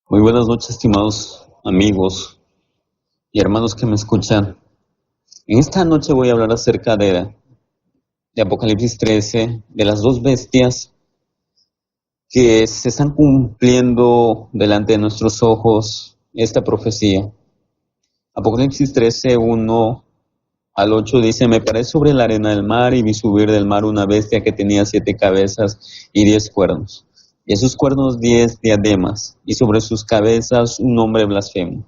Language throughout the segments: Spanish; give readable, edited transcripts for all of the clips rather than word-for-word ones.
Muy buenas noches, estimados amigos y hermanos que me escuchan. En esta noche voy a hablar acerca de Apocalipsis 13, de las dos bestias que se están cumpliendo delante de nuestros ojos esta profecía. Apocalipsis 13, 1 al 8 dice: Me paré sobre la arena del mar y vi subir del mar una bestia que tenía 7 cabezas y 10 cuernos. Y en sus cuernos 10 diademas, y sobre sus cabezas un nombre blasfemo.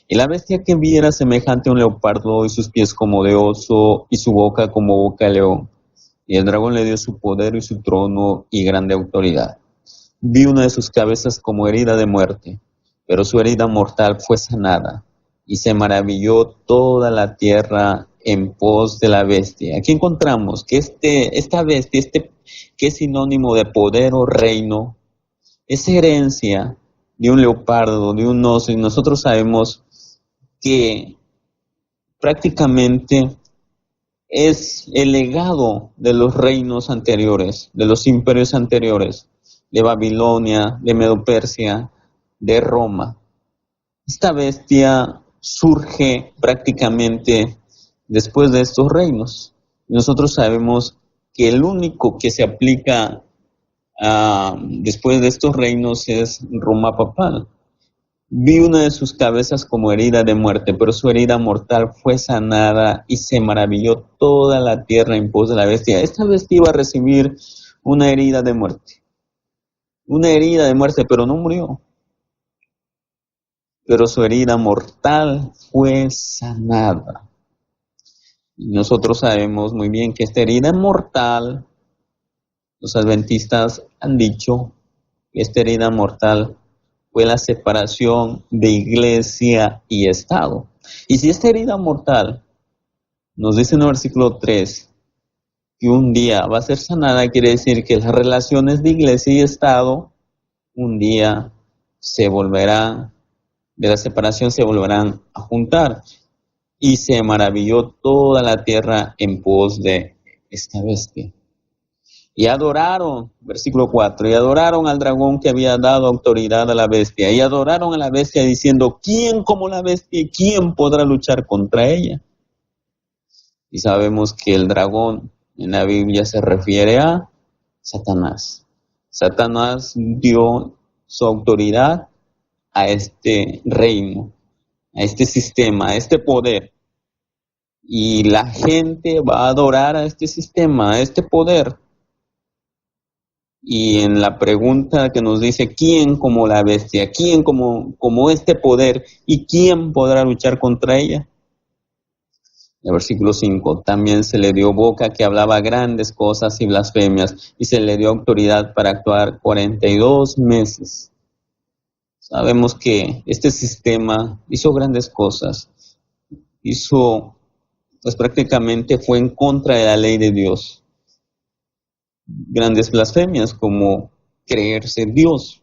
Y la bestia que vi era semejante a un leopardo, y sus pies como de oso, y su boca como boca de león. Y el dragón le dio su poder y su trono y grande autoridad. Vi una de sus cabezas como herida de muerte, pero su herida mortal fue sanada, y se maravilló toda la tierra en pos de la bestia. Aquí encontramos que esta bestia, que es sinónimo de poder o reino, es herencia de un leopardo, de un oso, y nosotros sabemos que prácticamente es el legado de los reinos anteriores, de los imperios anteriores, de Babilonia, de Medo-Persia, de Roma. Esta bestia surge prácticamente después de estos reinos. Nosotros sabemos que el único que se aplica después de estos reinos es Roma papal. Vi una de sus cabezas como herida de muerte, pero su herida mortal fue sanada, y se maravilló toda la tierra en pos de la bestia. Esta bestia iba a recibir una herida de muerte, pero no murió. Pero su herida mortal fue sanada. Y nosotros sabemos muy bien que esta herida mortal, los adventistas han dicho que esta herida mortal fue la separación de iglesia y Estado. Y si esta herida mortal nos dice en el versículo 3 que un día va a ser sanada, quiere decir que las relaciones de iglesia y Estado un día de la separación se volverán a juntar. Y se maravilló toda la tierra en pos de esta bestia. Y adoraron, versículo 4, y adoraron al dragón que había dado autoridad a la bestia. Y adoraron a la bestia diciendo: ¿quién como la bestia? ¿Quién podrá luchar contra ella? Y sabemos que el dragón en la Biblia se refiere a Satanás. Satanás dio su autoridad a este reino, a este sistema, a este poder. Y la gente va a adorar a este sistema, a este poder. Y en la pregunta que nos dice: ¿quién como la bestia? ¿Quién como este poder? ¿Y quién podrá luchar contra ella? En el versículo 5, también se le dio boca que hablaba grandes cosas y blasfemias, y se le dio autoridad para actuar 42 meses. Sabemos que este sistema hizo grandes cosas, pues prácticamente fue en contra de la ley de Dios. Grandes blasfemias como creerse Dios,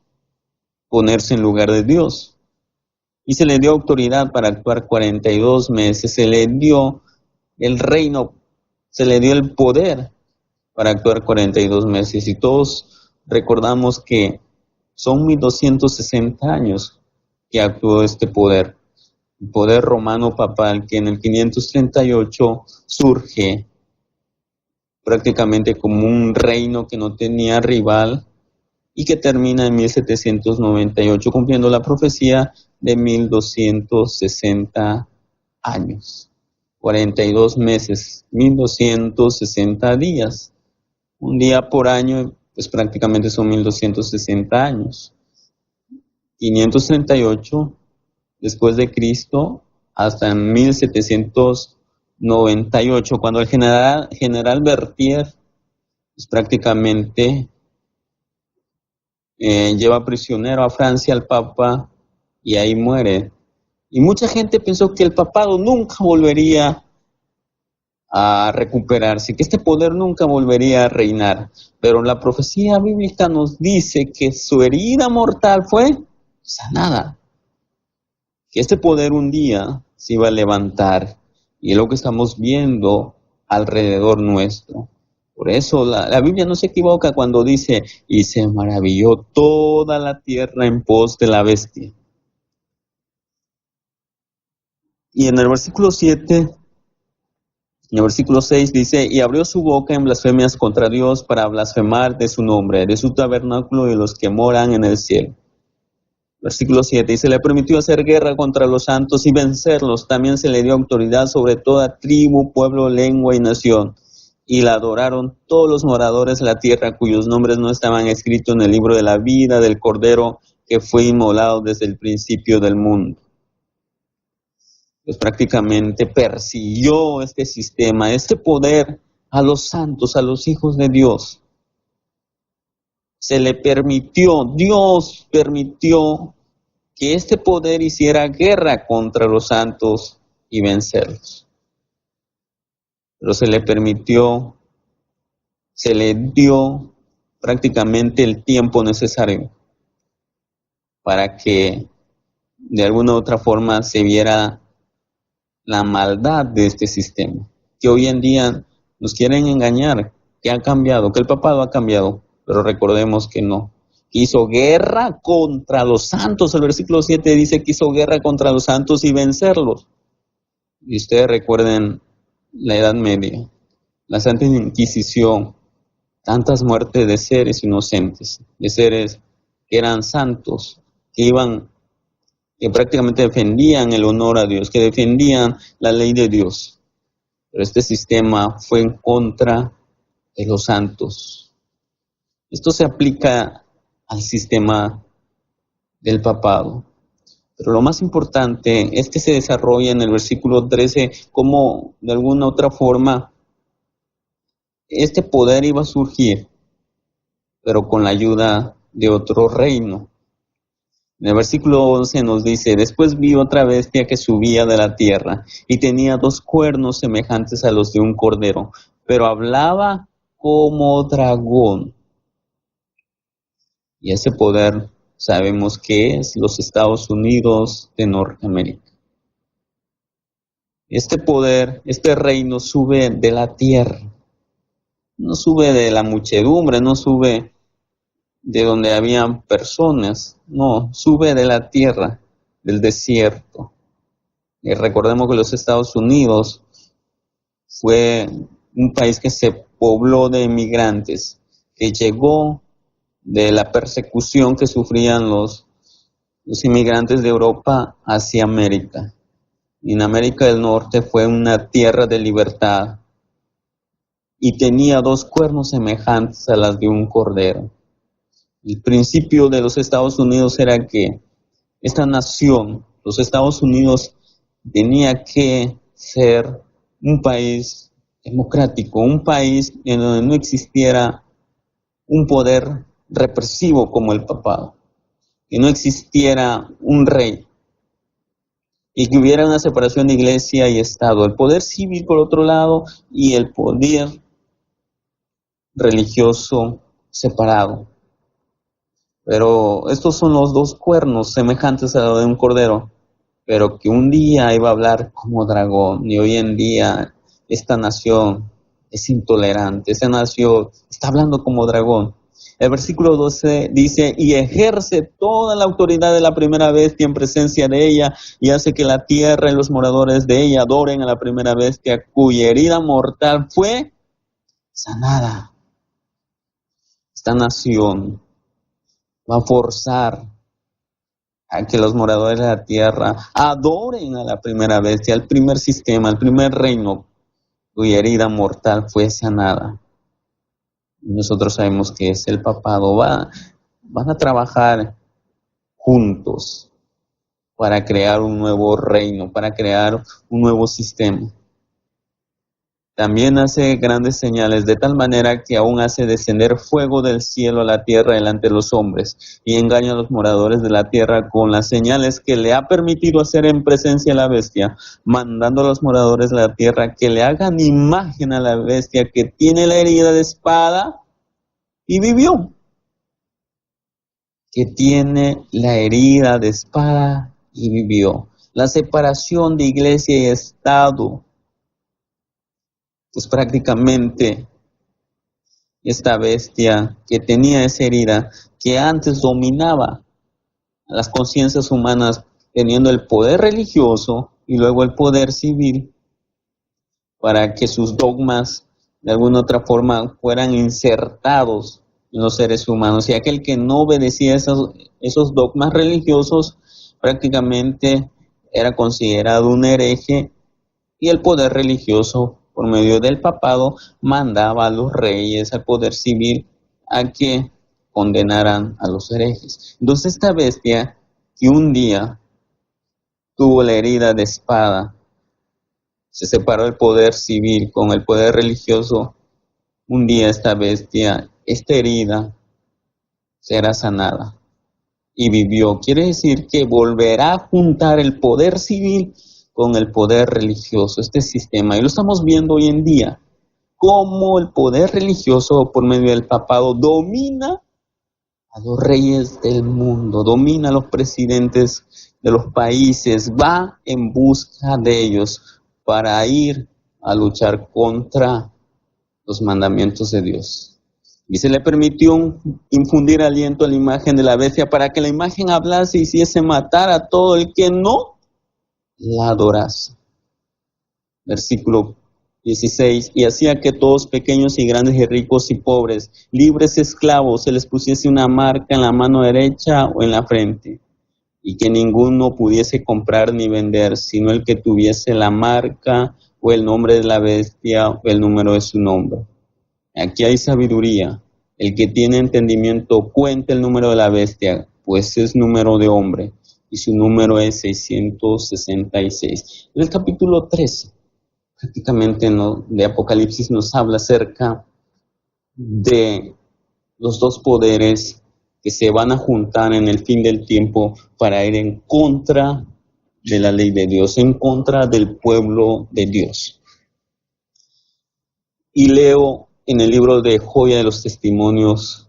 ponerse en lugar de Dios. Y se le dio autoridad para actuar 42 meses, se le dio el reino, se le dio el poder para actuar 42 meses. Y todos recordamos que son 1260 años que actuó este poder, el poder romano papal, que en el 538 surge prácticamente como un reino que no tenía rival, y que termina en 1798, cumpliendo la profecía de 1260 años. 42 meses, 1260 días. Un día por año, pues prácticamente son 1260 años. 538 después de Cristo hasta 1798, cuando el general Berthier pues prácticamente lleva prisionero a Francia al Papa, y ahí muere. Y mucha gente pensó que el papado nunca volvería a recuperarse, que este poder nunca volvería a reinar. Pero la profecía bíblica nos dice que su herida mortal fue sanada, que este poder un día se iba a levantar, y es lo que estamos viendo alrededor nuestro. Por eso la Biblia no se equivoca cuando dice, y se maravilló toda la tierra en pos de la bestia. Y en el versículo 7, en el versículo 6 dice, y abrió su boca en blasfemias contra Dios para blasfemar de su nombre, de su tabernáculo y de los que moran en el cielo. Versículo 7, y se le permitió hacer guerra contra los santos y vencerlos. También se le dio autoridad sobre toda tribu, pueblo, lengua y nación. Y la adoraron todos los moradores de la tierra cuyos nombres no estaban escritos en el libro de la vida del Cordero que fue inmolado desde el principio del mundo. Pues prácticamente persiguió este sistema, este poder a los santos, a los hijos de Dios. Se le permitió, Dios permitió que este poder hiciera guerra contra los santos y vencerlos. Pero se le permitió, se le dio prácticamente el tiempo necesario para que de alguna u otra forma se viera la maldad de este sistema. Que hoy en día nos quieren engañar, que ha cambiado, que el papado ha cambiado, pero recordemos que no. Que hizo guerra contra los santos. El versículo 7 dice que hizo guerra contra los santos y vencerlos. Y ustedes recuerden la Edad Media, la Santa Inquisición, tantas muertes de seres inocentes, de seres que eran santos, que prácticamente defendían el honor a Dios, que defendían la ley de Dios. Pero este sistema fue en contra de los santos. Esto se aplica al sistema del papado. Pero lo más importante es que se desarrolla en el versículo 13 cómo de alguna otra forma este poder iba a surgir, pero con la ayuda de otro reino. En el versículo 11 nos dice, después vi otra bestia que subía de la tierra y tenía 2 cuernos semejantes a los de un cordero, pero hablaba como dragón. Y ese poder sabemos que es los Estados Unidos de Norteamérica. Este poder, este reino sube de la tierra, no sube de la muchedumbre, no sube de donde habían personas, no, sube de la tierra, del desierto. Y recordemos que los Estados Unidos fue un país que se pobló de emigrantes, que llegó de la persecución que sufrían los inmigrantes de Europa hacia América. Y en América del Norte fue una tierra de libertad y tenía 2 cuernos semejantes a las de un cordero. El principio de los Estados Unidos era que esta nación, los Estados Unidos, tenía que ser un país democrático, un país en donde no existiera un poder represivo como el papado, que no existiera un rey y que hubiera una separación de iglesia y Estado, el poder civil por otro lado y el poder religioso separado. Pero estos son los 2 cuernos semejantes a los de un cordero, pero que un día iba a hablar como dragón. Y hoy en día esta nación es intolerante, esta nación está hablando como dragón. El versículo 12 dice, y ejerce toda la autoridad de la primera bestia en presencia de ella, y hace que la tierra y los moradores de ella adoren a la primera bestia, cuya herida mortal fue sanada. Esta nación va a forzar a que los moradores de la tierra adoren a la primera bestia, al primer sistema, al primer reino, cuya herida mortal fue sanada. Nosotros sabemos que es el papado. Van a trabajar juntos para crear un nuevo reino, para crear un nuevo sistema. También hace grandes señales, de tal manera que aún hace descender fuego del cielo a la tierra delante de los hombres, y engaña a los moradores de la tierra con las señales que le ha permitido hacer en presencia de la bestia, mandando a los moradores de la tierra que le hagan imagen a la bestia que tiene la herida de espada y vivió. Que tiene la herida de espada y vivió. La separación de iglesia y Estado, pues prácticamente esta bestia que tenía esa herida, que antes dominaba a las conciencias humanas, teniendo el poder religioso y luego el poder civil, para que sus dogmas de alguna otra forma fueran insertados en los seres humanos. Y aquel que no obedecía esos dogmas religiosos prácticamente era considerado un hereje, y el poder religioso, por medio del papado, mandaba a los reyes, al poder civil, a que condenaran a los herejes. Entonces esta bestia, que un día tuvo la herida de espada, se separó el poder civil con el poder religioso, un día esta bestia, esta herida, será sanada y vivió. Quiere decir que volverá a juntar el poder civil con el poder religioso, este sistema. Y lo estamos viendo hoy en día, cómo el poder religioso por medio del papado domina a los reyes del mundo, domina a los presidentes de los países, va en busca de ellos para ir a luchar contra los mandamientos de Dios. Y se le permitió infundir aliento a la imagen de la bestia para que la imagen hablase y hiciese matar a todo el que no la adorase. Versículo 16, y hacía que todos, pequeños y grandes y ricos y pobres, libres y esclavos, se les pusiese una marca en la mano derecha o en la frente, y que ninguno pudiese comprar ni vender, sino el que tuviese la marca o el nombre de la bestia o el número de su nombre. Aquí hay sabiduría. El que tiene entendimiento cuenta el número de la bestia, pues es número de hombre, y su número es 666. En el capítulo 13, prácticamente de Apocalipsis, nos habla acerca de los dos poderes que se van a juntar en el fin del tiempo para ir en contra de la ley de Dios, en contra del pueblo de Dios. Y leo en el libro de Joya de los Testimonios,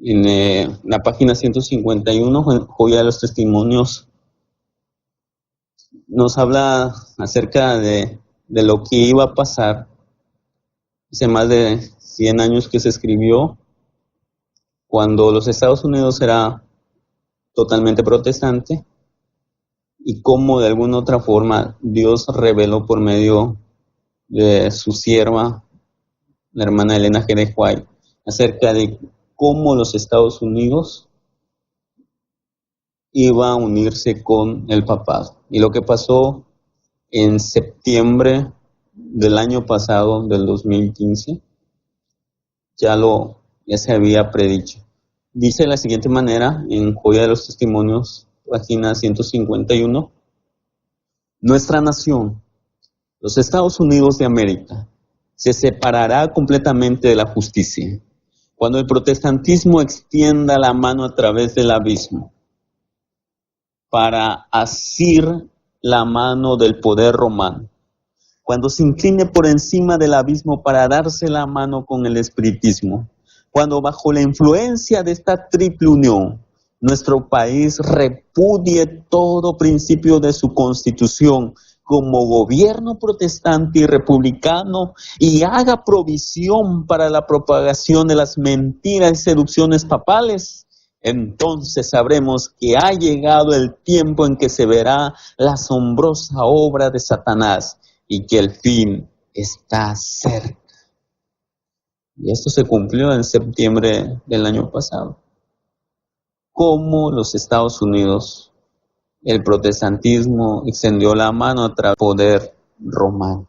en la página 151, Joya de los Testimonios, nos habla acerca de lo que iba a pasar. Hace más de 100 años que se escribió, cuando los Estados Unidos era totalmente protestante, y cómo de alguna otra forma Dios reveló por medio de su sierva, la hermana Elena G. de White, acerca de cómo los Estados Unidos iba a unirse con el papado. Y lo que pasó en septiembre del año pasado, del 2015, ya se había predicho. Dice de la siguiente manera, en Joya de los Testimonios, página 151, nuestra nación, los Estados Unidos de América, se separará completamente de la justicia cuando el protestantismo extienda la mano a través del abismo para asir la mano del poder romano, cuando se incline por encima del abismo para darse la mano con el espiritismo, cuando bajo la influencia de esta triple unión nuestro país repudie todo principio de su constitución como gobierno protestante y republicano y haga provisión para la propagación de las mentiras y seducciones papales, entonces sabremos que ha llegado el tiempo en que se verá la asombrosa obra de Satanás y que el fin está cerca. Y esto se cumplió en septiembre del año pasado. Cómo los Estados Unidos, el protestantismo extendió la mano a través del poder romano.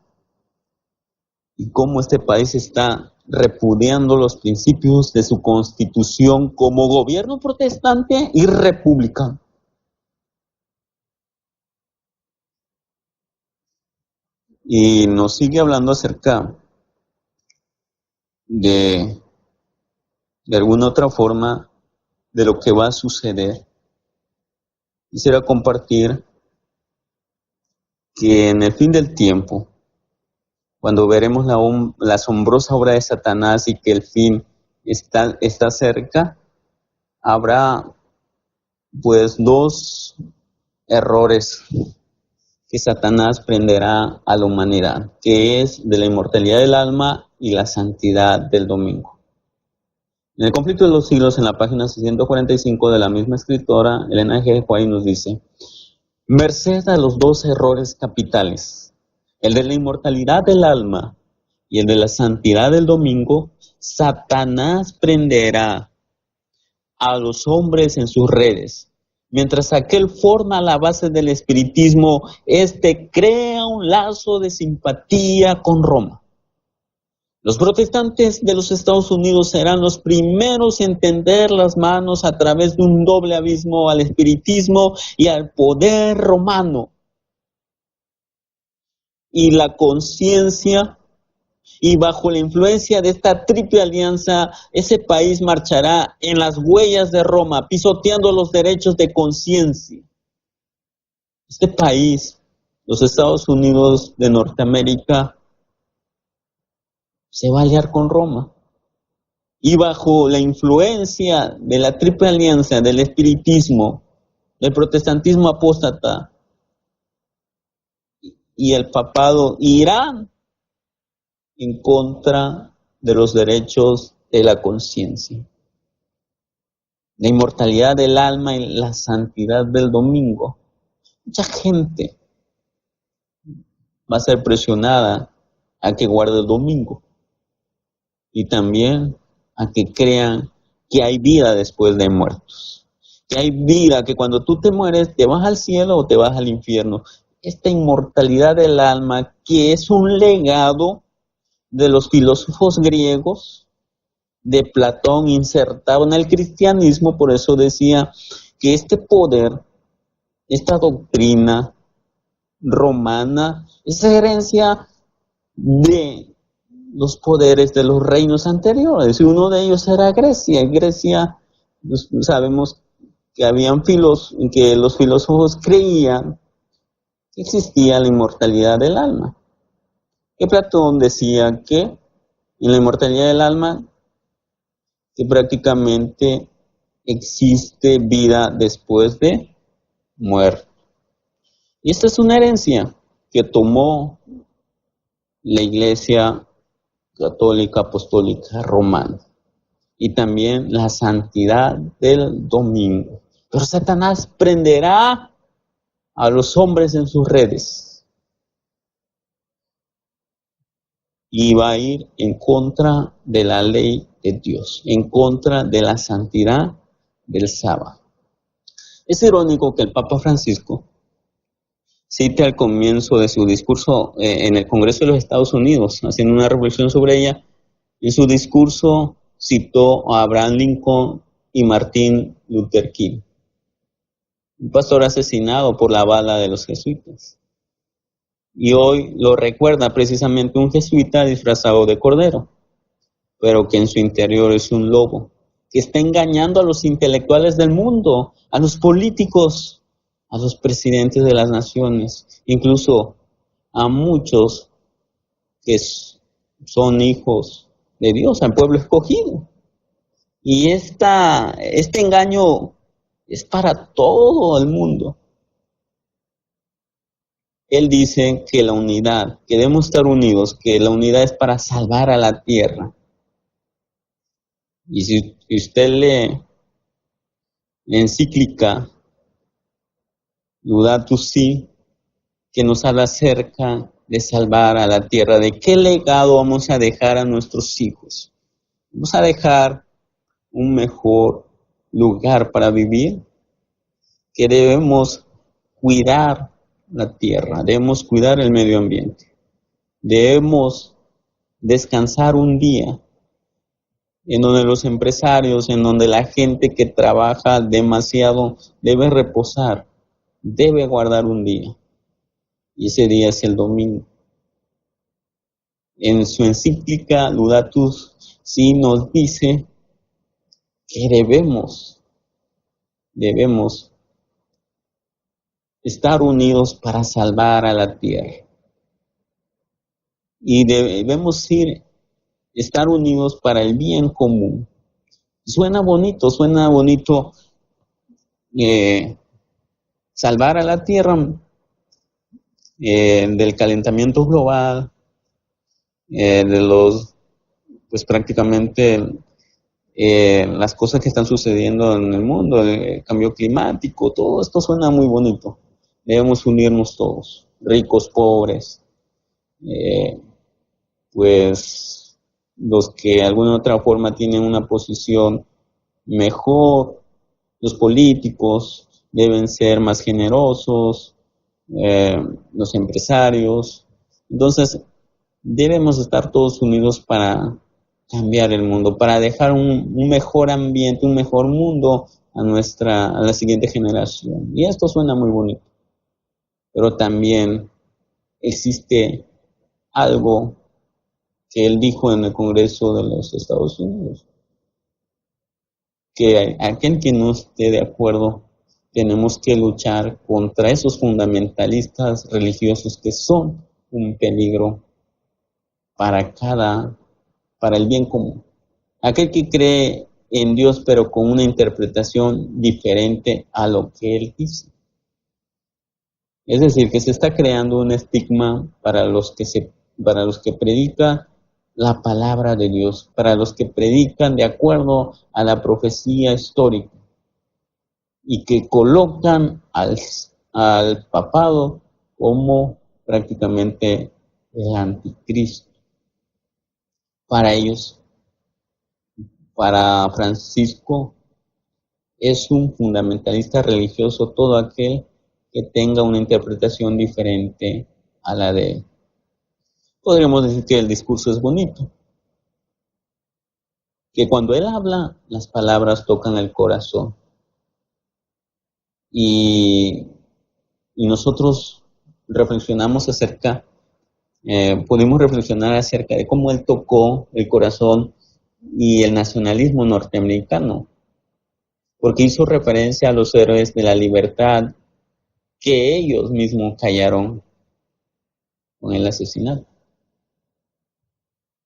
Y cómo este país está repudiando los principios de su constitución como gobierno protestante y republicano. Y nos sigue hablando acerca de alguna otra forma de lo que va a suceder. Quisiera compartir que en el fin del tiempo, cuando veremos la asombrosa obra de Satanás y que el fin está cerca, habrá pues dos errores que Satanás prenderá a la humanidad, que es de la inmortalidad del alma y la santidad del domingo. En el conflicto de los siglos, en la página 645 de la misma escritora, Elena G. White nos dice: merced a los dos errores capitales, el de la inmortalidad del alma y el de la santidad del domingo, Satanás prenderá a los hombres en sus redes. Mientras aquel forma la base del espiritismo, este crea un lazo de simpatía con Roma. Los protestantes de los Estados Unidos serán los primeros en tender las manos a través de un doble abismo al espiritismo y al poder romano. Y la conciencia, y bajo la influencia de esta triple alianza, ese país marchará en las huellas de Roma, pisoteando los derechos de conciencia. Este país, los Estados Unidos de Norteamérica, se va a aliar con Roma. Y bajo la influencia de la triple alianza del espiritismo, del protestantismo apóstata y el papado, irán en contra de los derechos de la conciencia. La inmortalidad del alma y la santidad del domingo. Mucha gente va a ser presionada a que guarde el domingo. Y también a que crean que hay vida después de muertos. Que hay vida, que cuando tú te mueres te vas al cielo o te vas al infierno. Esta inmortalidad del alma, que es un legado de los filósofos griegos, de Platón, insertado en el cristianismo. Por eso decía que este poder, esta doctrina romana, es herencia de los poderes de los reinos anteriores, y uno de ellos era Grecia. En Grecia sabemos que que los filósofos creían que existía la inmortalidad del alma. Que Platón decía que en la inmortalidad del alma, que prácticamente existe vida después de muerte. Y esta es una herencia que tomó la Iglesia católica apostólica romana, y también la santidad del domingo. Pero Satanás prenderá a los hombres en sus redes y va a ir en contra de la ley de Dios, en contra de la santidad del sábado. Es irónico que el Papa Francisco cite al comienzo de su discurso en el Congreso de los Estados Unidos, haciendo una reflexión sobre ella. En su discurso citó a Abraham Lincoln y Martin Luther King, un pastor asesinado por la bala de los jesuitas. Y hoy lo recuerda precisamente un jesuita disfrazado de cordero, pero que en su interior es un lobo, que está engañando a los intelectuales del mundo, a los políticos, a los presidentes de las naciones, incluso a muchos que son hijos de Dios, al pueblo escogido. Y este engaño es para todo el mundo. Él dice que la unidad, que debemos estar unidos, que la unidad es para salvar a la tierra. Y si usted lee la encíclica Laudato Si, que nos habla acerca de salvar a la tierra, de qué legado vamos a dejar a nuestros hijos. Vamos a dejar un mejor lugar para vivir, que debemos cuidar la tierra, debemos cuidar el medio ambiente, debemos descansar un día en donde los empresarios, en donde la gente que trabaja demasiado debe reposar, debe guardar un día, y ese día es el domingo. En su encíclica Laudato Si nos dice que debemos estar unidos para salvar a la tierra, y debemos estar unidos para el bien común. Suena bonito salvar a la tierra del calentamiento global, de los pues prácticamente las cosas que están sucediendo en el mundo, el cambio climático, todo esto suena muy bonito. Debemos unirnos todos, ricos, pobres, eh, pues los que de alguna u otra forma tienen una posición mejor, los políticos deben ser más generosos, los empresarios. Entonces, debemos estar todos unidos para cambiar el mundo, para dejar un mejor ambiente, un mejor mundo a la siguiente generación. Y esto suena muy bonito, pero también existe algo que él dijo en el Congreso de los Estados Unidos, que aquel que no esté de acuerdo, tenemos que luchar contra esos fundamentalistas religiosos que son un peligro para el bien común. Aquel que cree en Dios pero con una interpretación diferente a lo que Él dice. Es decir, que se está creando un estigma para los que predican la palabra de Dios, para los que predican de acuerdo a la profecía histórica y que colocan al papado como prácticamente el anticristo. Para ellos, para Francisco, es un fundamentalista religioso todo aquel que tenga una interpretación diferente a la de él. Podríamos decir que el discurso es bonito, que cuando él habla, las palabras tocan el corazón. Y nosotros podemos reflexionar acerca de cómo él tocó el corazón y el nacionalismo norteamericano, porque hizo referencia a los héroes de la libertad que ellos mismos callaron con el asesinato.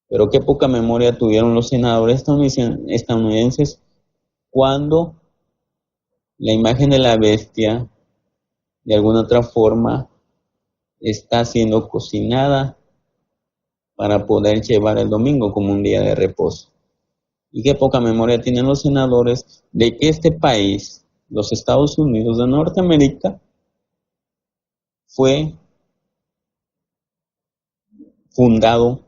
Pero qué poca memoria tuvieron los senadores estadounidenses cuando la imagen de la bestia, de alguna otra forma, está siendo cocinada para poder llevar el domingo como un día de reposo. Y qué poca memoria tienen los senadores de que este país, los Estados Unidos de Norteamérica, fue fundado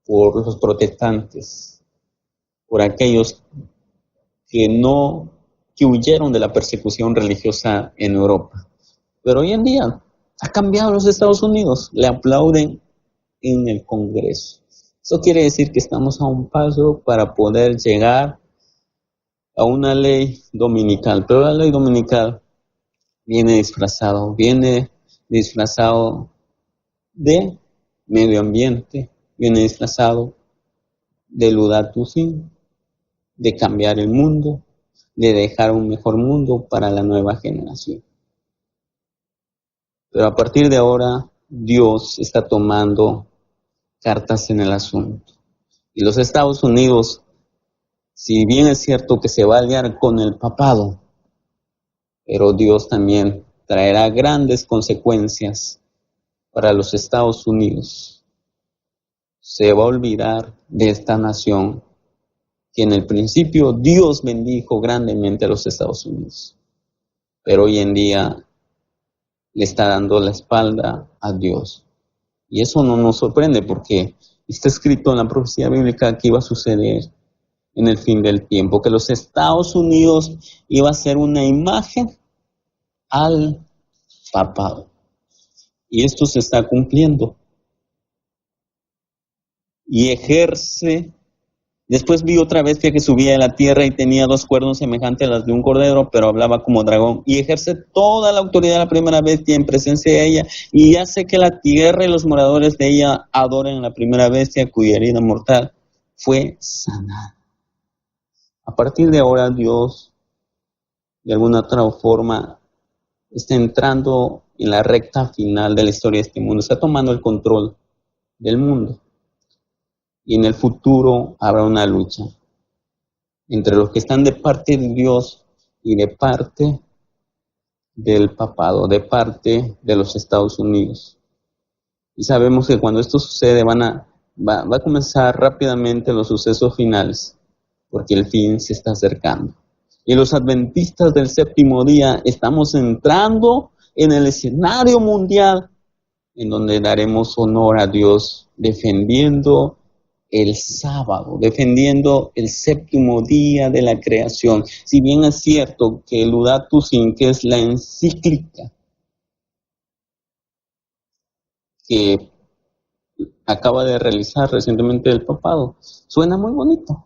por los protestantes, por aquellos que huyeron de la persecución religiosa en Europa. Pero hoy en día ha cambiado los Estados Unidos, le aplauden en el Congreso. Eso quiere decir que estamos a un paso para poder llegar a una ley dominical, pero la ley dominical viene disfrazado de medio ambiente, viene disfrazado de Laudato Si, de cambiar el mundo, de dejar un mejor mundo para la nueva generación. Pero a partir de ahora, Dios está tomando cartas en el asunto. Y los Estados Unidos, si bien es cierto que se va a aliar con el papado, pero Dios también traerá grandes consecuencias para los Estados Unidos. Se va a olvidar de esta nación que en el principio Dios bendijo grandemente a los Estados Unidos, pero hoy en día le está dando la espalda a Dios. Y eso no nos sorprende porque está escrito en la profecía bíblica que iba a suceder en el fin del tiempo, que los Estados Unidos iba a ser una imagen al papado. Y esto se está cumpliendo. Y ejerce. Después vi otra bestia que subía de la tierra y tenía 2 cuernos semejantes a las de un cordero, pero hablaba como dragón. Y ejerce toda la autoridad de la primera bestia en presencia de ella, y hace que la tierra y los moradores de ella adoren a la primera bestia, cuya herida mortal fue sanada. A partir de ahora, Dios, de alguna otra forma, está entrando en la recta final de la historia de este mundo. Está tomando el control del mundo. Y en el futuro habrá una lucha entre los que están de parte de Dios y de parte del papado, de parte de los Estados Unidos. Y sabemos que cuando esto sucede van a va a comenzar rápidamente los sucesos finales, porque el fin se está acercando. Y los adventistas del séptimo día estamos entrando en el escenario mundial en donde daremos honor a Dios defendiendo el sábado, defendiendo el séptimo día de la creación. Si bien es cierto que el Laudato Si', que es la encíclica que acaba de realizar recientemente el papado, suena muy bonito,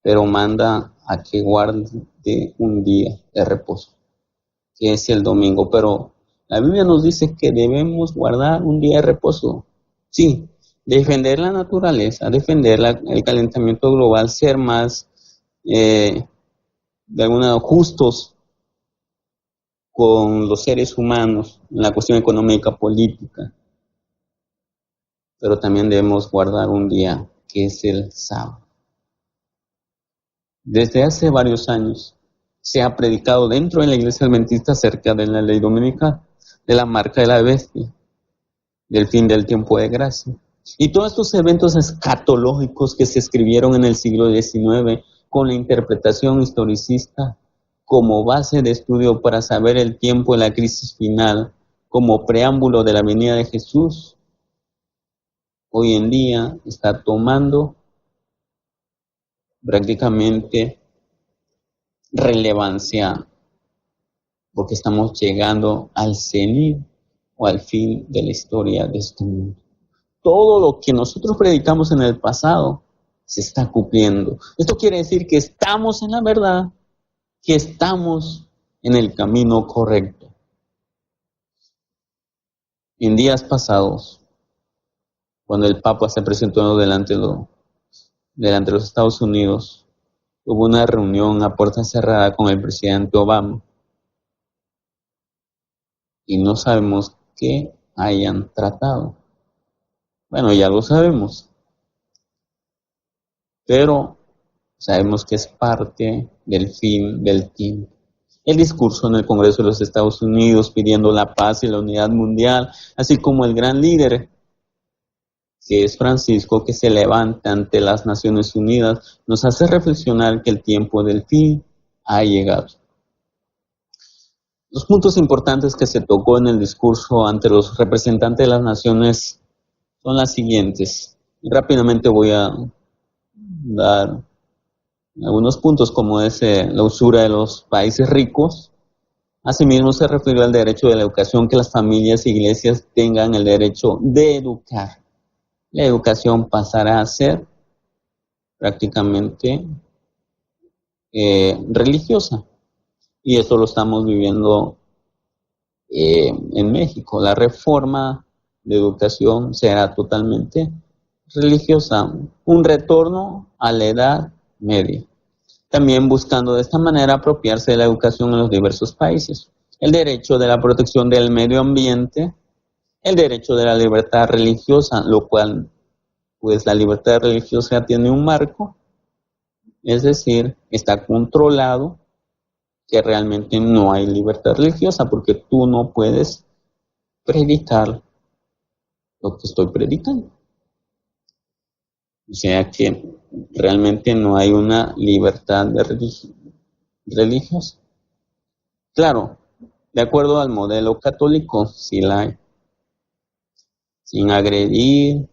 pero manda a que guarde un día de reposo, que es el domingo. Pero la Biblia nos dice que debemos guardar un día de reposo. Sí, defender la naturaleza, defender el calentamiento global, ser más, de alguna manera, justos con los seres humanos en la cuestión económica, política. Pero también debemos guardar un día que es el sábado. Desde hace varios años se ha predicado dentro de la iglesia adventista acerca de la ley dominical, de la marca de la bestia, del fin del tiempo de gracia. Y todos estos eventos escatológicos que se escribieron en el siglo XIX con la interpretación historicista como base de estudio para saber el tiempo de la crisis final, como preámbulo de la venida de Jesús, hoy en día está tomando prácticamente relevancia, porque estamos llegando al cenit o al fin de la historia de este mundo. Todo lo que nosotros predicamos en el pasado se está cumpliendo. Esto quiere decir que estamos en la verdad, que estamos en el camino correcto. En días pasados, cuando el Papa se presentó delante de los Estados Unidos, hubo una reunión a puerta cerrada con el presidente Obama y no sabemos qué hayan tratado. Bueno, ya lo sabemos, pero sabemos que es parte del fin del tiempo. El discurso en el Congreso de los Estados Unidos pidiendo la paz y la unidad mundial, así como el gran líder que es Francisco, que se levanta ante las Naciones Unidas, nos hace reflexionar que el tiempo del fin ha llegado. Los puntos importantes que se tocó en el discurso ante los representantes de las naciones son las siguientes. Rápidamente voy a dar algunos puntos, como es la usura de los países ricos. Asimismo, se refirió al derecho de la educación, que las familias e iglesias tengan el derecho de educar. La educación pasará a ser prácticamente religiosa, y eso lo estamos viviendo en México. La reforma de educación será totalmente religiosa, un retorno a la Edad Media. También buscando de esta manera apropiarse de la educación en los diversos países. El derecho de la protección del medio ambiente, el derecho de la libertad religiosa, lo cual, pues la libertad religiosa tiene un marco, es decir, está controlado, que realmente no hay libertad religiosa, porque tú no puedes predicar lo que estoy predicando. O sea que realmente no hay una libertad de religiosa. Claro, de acuerdo al modelo católico, sí la hay. Sin agredir,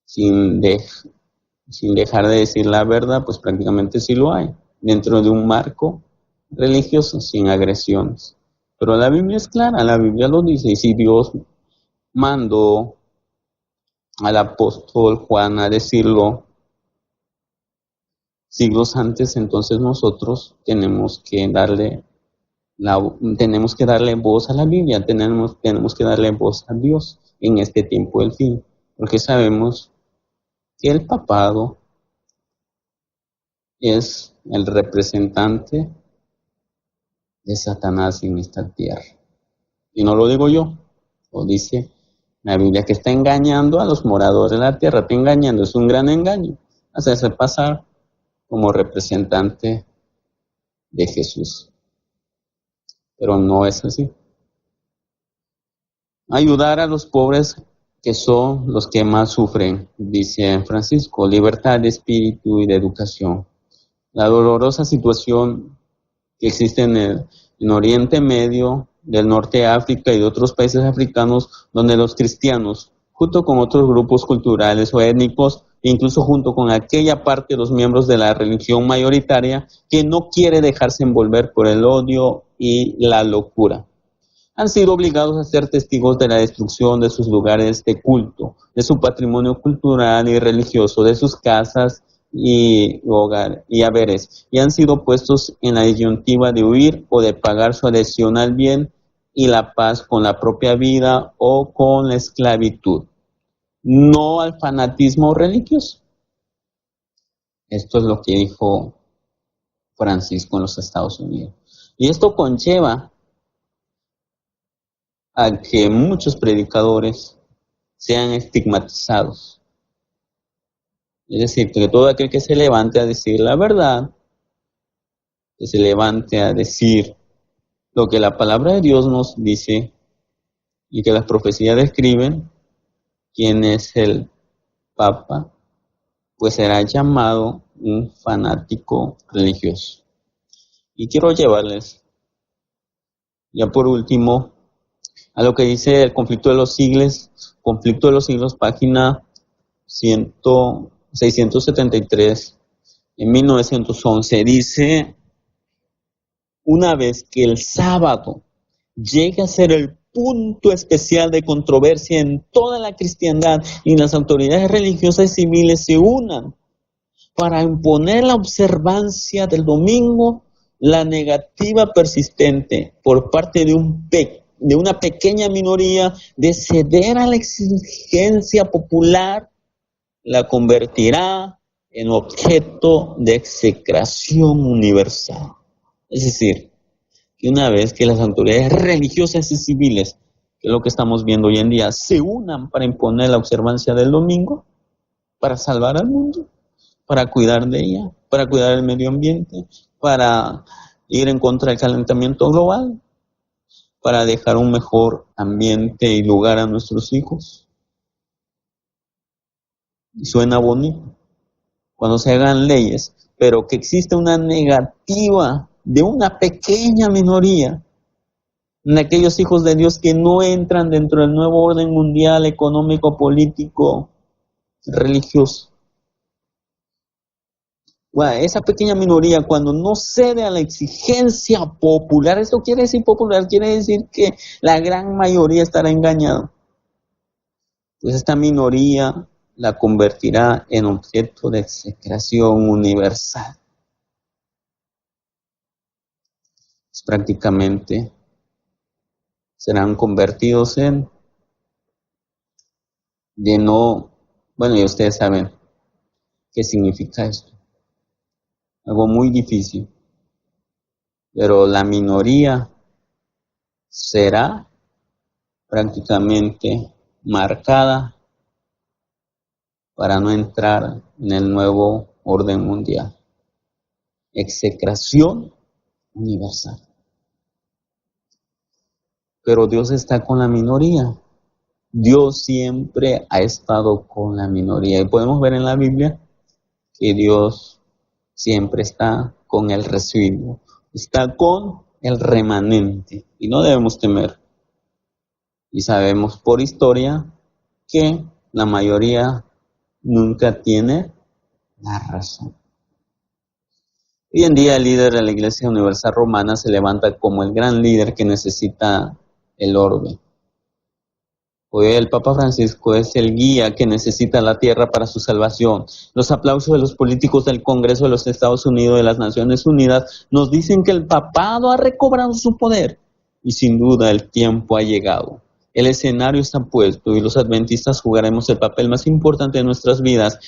sin dejar de decir la verdad, pues prácticamente sí lo hay. Dentro de un marco religioso, sin agresiones. Pero la Biblia es clara, la Biblia lo dice, y si Dios mandó al apóstol Juan a decirlo siglos antes, entonces nosotros tenemos que darle voz a la Biblia, tenemos que darle voz a Dios en este tiempo del fin, porque sabemos que el papado es el representante de Satanás en esta tierra. Y no lo digo yo, lo dice la Biblia, que está engañando a los moradores de la tierra, está engañando, es un gran engaño, hacerse pasar como representante de Jesús. Pero no es así. Ayudar a los pobres, que son los que más sufren, dice Francisco, libertad de espíritu y de educación. La dolorosa situación que existe en Oriente Medio, del norte de África y de otros países africanos, donde los cristianos, junto con otros grupos culturales o étnicos, incluso junto con aquella parte de los miembros de la religión mayoritaria, que no quiere dejarse envolver por el odio y la locura, han sido obligados a ser testigos de la destrucción de sus lugares de culto, de su patrimonio cultural y religioso, de sus casas y hogar y haberes, y han sido puestos en la disyuntiva de huir o de pagar su adhesión al bien y la paz con la propia vida o con la esclavitud, no al fanatismo religioso. Esto es lo que dijo Francisco en los Estados Unidos. Y esto conlleva a que muchos predicadores sean estigmatizados. Es decir, que todo aquel que se levante a decir la verdad, que se levante a decir lo que la palabra de Dios nos dice y que las profecías describen, quién es el Papa, pues será llamado un fanático religioso. Y quiero llevarles, ya por último, a lo que dice el conflicto de los siglos, página 673, en 1911, dice: una vez que el sábado llegue a ser el punto especial de controversia en toda la cristiandad y las autoridades religiosas y civiles se unan para imponer la observancia del domingo, la negativa persistente por parte de una pequeña minoría de ceder a la exigencia popular la convertirá en objeto de execración universal. Es decir, que una vez que las autoridades religiosas y civiles, que es lo que estamos viendo hoy en día, se unan para imponer la observancia del domingo, para salvar al mundo, para cuidar de ella, para cuidar del medio ambiente, para ir en contra del calentamiento global, para dejar un mejor ambiente y lugar a nuestros hijos. Y suena bonito cuando se hagan leyes, pero que existe una negativa de una pequeña minoría en aquellos hijos de Dios que no entran dentro del nuevo orden mundial, económico, político, religioso. Bueno, esa pequeña minoría, cuando no cede a la exigencia popular, ¿esto quiere decir popular? Quiere decir que la gran mayoría estará engañada. Pues esta minoría la convertirá en objeto de execración universal. Pues prácticamente serán convertidos en bueno, y ustedes saben qué significa esto. Algo muy difícil. Pero la minoría será prácticamente marcada para no entrar en el nuevo orden mundial. Execración universal. Pero Dios está con la minoría. Dios siempre ha estado con la minoría. Y podemos ver en la Biblia que Dios siempre está con el residuo, está con el remanente. Y no debemos temer. Y sabemos por historia que la mayoría nunca tiene la razón. Hoy en día el líder de la Iglesia Universal Romana se levanta como el gran líder que necesita el orbe. Hoy el Papa Francisco es el guía que necesita la tierra para su salvación. Los aplausos de los políticos del Congreso de los Estados Unidos, de las Naciones Unidas, nos dicen que el papado ha recobrado su poder y sin duda el tiempo ha llegado. El escenario está puesto y los adventistas jugaremos el papel más importante de nuestras vidas.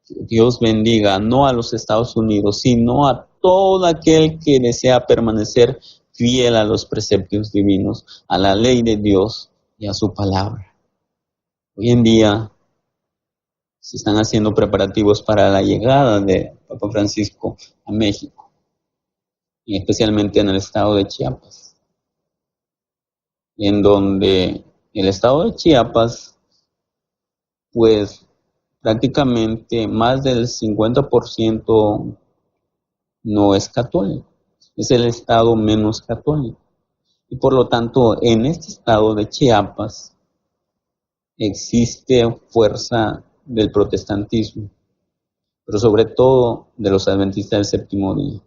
Dios bendiga no a los Estados Unidos, sino a todo aquel que desea permanecer fiel a los preceptos divinos, a la ley de Dios y a su palabra. Hoy en día se están haciendo preparativos para la llegada de Papa Francisco a México, y especialmente en el estado de Chiapas, en donde el estado de Chiapas, pues prácticamente más del 50% no es católico. Es el estado menos católico. Y por lo tanto, en este estado de Chiapas existe fuerza del protestantismo, pero sobre todo de los adventistas del séptimo día.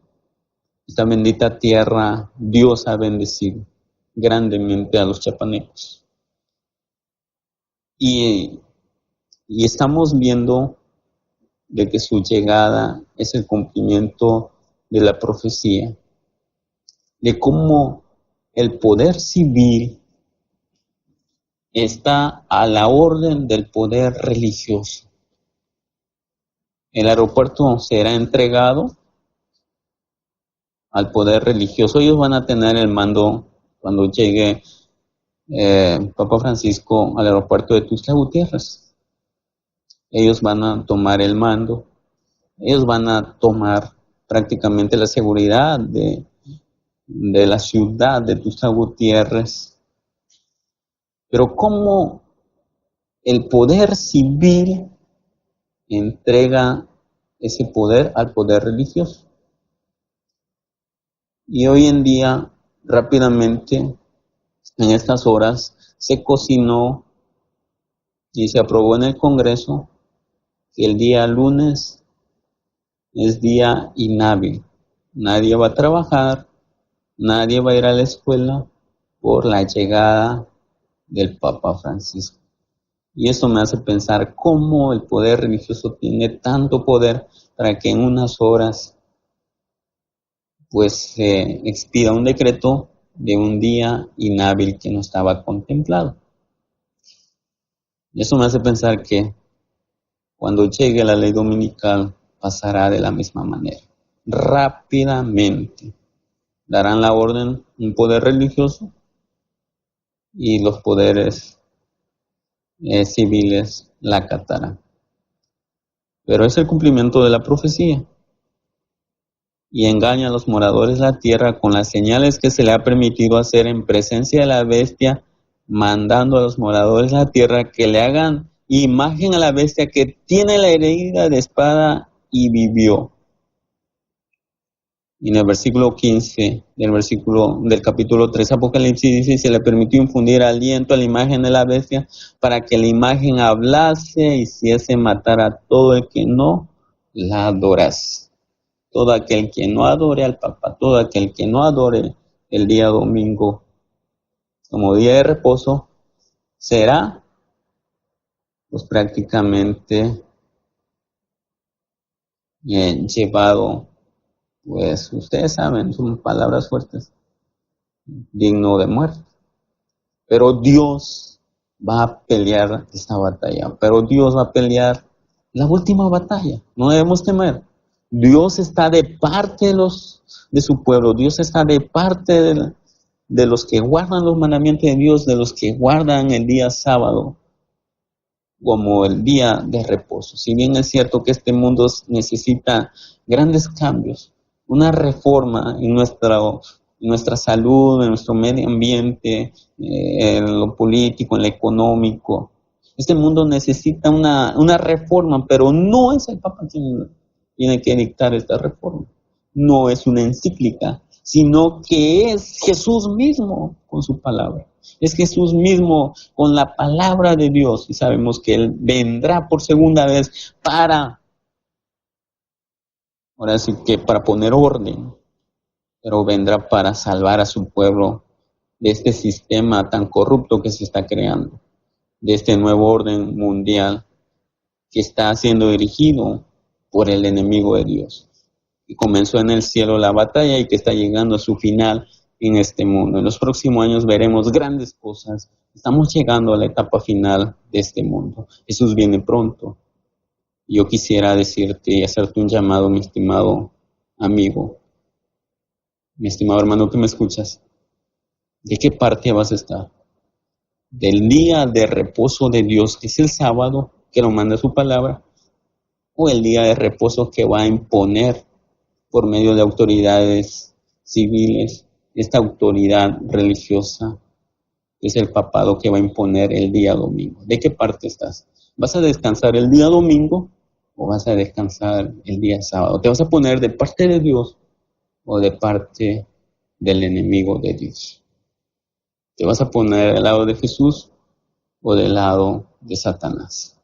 Esta bendita tierra, Dios ha bendecido grandemente a los chiapanecos. Y estamos viendo de que su llegada es el cumplimiento de la profecía, de cómo el poder civil está a la orden del poder religioso. El aeropuerto será entregado al poder religioso. Ellos van a tener el mando cuando llegue Papa Francisco al aeropuerto de Tuxtla Gutiérrez. Ellos van a tomar el mando. Ellos van a tomar prácticamente la seguridad de la ciudad de Tuxtla Gutiérrez. Pero ¿cómo el poder civil entrega ese poder al poder religioso? Y hoy en día, rápidamente, en estas horas, se cocinó y se aprobó en el Congreso que el día lunes es día inhábil. Nadie va a trabajar, nadie va a ir a la escuela por la llegada del Papa Francisco. Y eso me hace pensar cómo el poder religioso tiene tanto poder para que en unas horas pues se expida un decreto de un día inhábil que no estaba contemplado. Y eso me hace pensar que cuando llegue la ley dominical pasará de la misma manera. Rápidamente darán la orden un poder religioso y los poderes civiles la acatarán. Pero es el cumplimiento de la profecía. Y engaña a los moradores de la tierra con las señales que se le ha permitido hacer en presencia de la bestia, mandando a los moradores de la tierra que le hagan imagen a la bestia que tiene la herida de espada y vivió. Y en el versículo 15 del capítulo 3 Apocalipsis dice: se le permitió infundir aliento a la imagen de la bestia para que la imagen hablase y hiciese matar a todo el que no la adorase. Todo aquel que no adore al Papa, todo aquel que no adore el día domingo como día de reposo, será pues prácticamente llevado, pues ustedes saben, son palabras fuertes, digno de muerte. Pero Dios va a pelear esta batalla, pero Dios va a pelear la última batalla, no debemos temer. Dios está de parte de su pueblo, Dios está de parte de los que guardan los mandamientos de Dios, de los que guardan el día sábado como el día de reposo. Si bien es cierto que este mundo necesita grandes cambios, una reforma en nuestra salud, en nuestro medio ambiente, en lo político, en lo económico, este mundo necesita una reforma, pero no es el Papa quien tiene que dictar esta reforma. No es una encíclica, sino que es Jesús mismo con su palabra. Es Jesús mismo con la palabra de Dios. Y sabemos que Él vendrá por segunda vez ahora sí que para poner orden, pero vendrá para salvar a su pueblo de este sistema tan corrupto que se está creando, de este nuevo orden mundial que está siendo dirigido por el enemigo de Dios, que comenzó en el cielo la batalla y que está llegando a su final en este mundo. En los próximos años veremos grandes cosas. Estamos llegando a la etapa final de este mundo. Jesús viene pronto. Yo quisiera decirte y hacerte un llamado, mi estimado amigo, mi estimado hermano que me escuchas. ¿De qué parte vas a estar? ¿Del día de reposo de Dios, que es el sábado, que lo manda su palabra, o el día de reposo que va a imponer por medio de autoridades civiles, esta autoridad religiosa es el papado que va a imponer el día domingo. ¿De qué parte estás? ¿Vas a descansar el día domingo o vas a descansar el día sábado? ¿Te vas a poner de parte de Dios o de parte del enemigo de Dios? ¿Te vas a poner del lado de Jesús o del lado de Satanás?